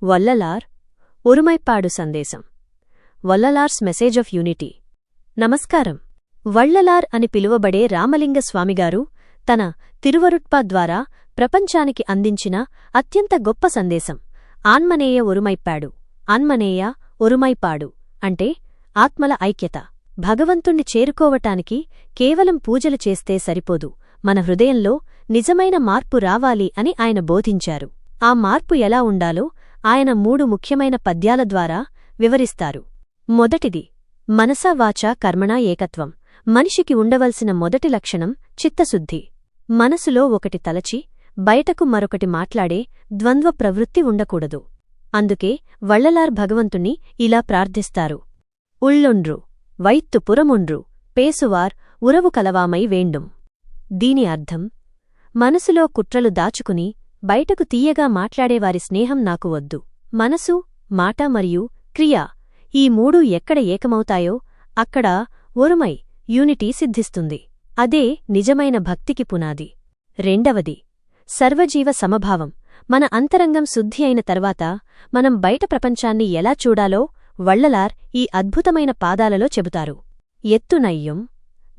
వల్లలార్ ఒరుమైపాడు సందేశం. వల్లలార్స్ message of unity. నమస్కారం. వల్లలార్ అని పిలువబడే రామలింగ స్వామిగారు తన తిరువరుట్పా ద్వారా ప్రపంచానికి అందించిన అత్యంత గొప్ప సందేశం ఆన్మనేయ ఒరుమైపాడు. ఆన్మనేయ ఒరుమైపాడు అంటే ఆత్మల ఐక్యత. భగవంతుణ్ణి చేరుకోవటానికి కేవలం పూజలు చేస్తే సరిపోదు, మన హృదయంలో నిజమైన మార్పు రావాలి అని ఆయన బోధించారు. ఆ మార్పు ఎలా ఉండాలో ఆయన 3 ముఖ్యమైన పద్యాల ద్వారా వివరిస్తారు. మొదటిది మనసా వాచా కర్మణా ఏకత్వం. మనిషికి ఉండవలసిన మొదటి లక్షణం చిత్తశుద్ధి. మనసులో ఒకటి తలచి బయటకు మరొకటి మాట్లాడే ద్వంద్వ ప్రవృత్తి ఉండకూడదు. అందుకే వల్లలార్ భగవంతుణ్ణి ఇలా ప్రార్థిస్తారు: ఉళ్ళొండ్రు వైత్తు పురమొండ్రు పేసువార్ ఉరవు కలవామై వేండుం. దీని అర్థం, మనసులో కుట్రలు దాచుకుని బయటకు తీయగా మాట్లాడేవారి స్నేహం నాకు వద్దు. మనసు, మాట మరియు క్రియ ఈ 3 ఎక్కడ ఏకమవుతాయో అక్కడ ఒరుమై యూనిటీ సిద్ధిస్తుంది. అదే నిజమైన భక్తికి పునాది. రెండవది సర్వజీవ సమభావం. మన అంతరంగం శుద్ధి అయిన తర్వాత మనం బయట ప్రపంచాన్ని ఎలా చూడాలో వల్లలార్ ఈ అద్భుతమైన పాదాలలో చెబుతారు. ఎత్తునయ్యం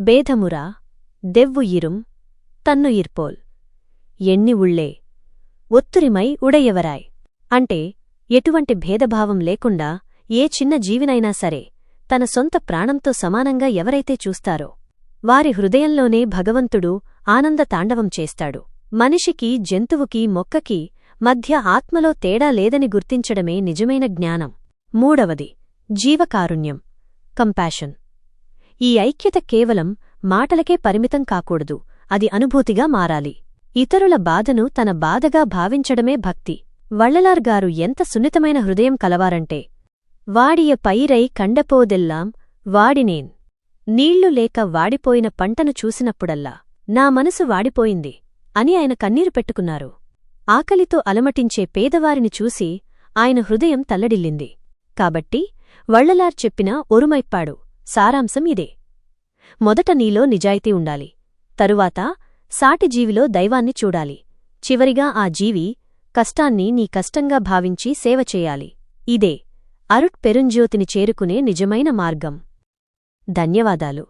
బేధమురా దెవ్వు ఇరుం తన్ను ఇర్పోల్ ఎన్ని ఉళ్ళే ఒత్తురిమై ఉడయవరాయ్. అంటే ఎటువంటి భేదభావం లేకుండా ఏ చిన్న జీవినైనా సరే తన సొంత ప్రాణంతో సమానంగా ఎవరైతే చూస్తారో వారి హృదయంలోనే భగవంతుడు ఆనంద తాండవం చేస్తాడు. మనిషికి, జంతువుకి, మొక్కకి మధ్య ఆత్మలో తేడా లేదని గుర్తించడమే నిజమైన జ్ఞానం. మూడవది జీవకారుణ్యం, కంపాషన్. ఈ ఐక్యత కేవలం మాటలకే పరిమితం కాకూడదు, అది అనుభూతిగా మారాలి. ఇతరుల బాధను తన బాధగా భావించడమే భక్తి. వల్లలార్ గారు ఎంత సున్నితమైన హృదయం కలవారంటే, వాడియ పైరై కండపోదెల్లాం వాడినేన్. నీళ్లు లేక వాడిపోయిన పంటను చూసినప్పుడల్లా నా మనసు వాడిపోయింది అని ఆయన కన్నీరు పెట్టుకున్నారు. ఆకలితో అలమటించే పేదవారిని చూసి ఆయన హృదయం తల్లడిల్లింది. కాబట్టి వల్లలార్ చెప్పిన ఒరుమైపాడు సారాంశం ఇదే: మొదట నీలో నిజాయితీ ఉండాలి, తరువాత సాటి జీవిలో దైవాన్ని చూడాలి, చివరిగా ఆ జీవి కష్టాన్ని నీ కష్టంగా భావించి సేవ చేయాలి. ఇదే అరుట్ పెరుంజ్యోతిని చేరుకునే నిజమైన మార్గం. ధన్యవాదాలు.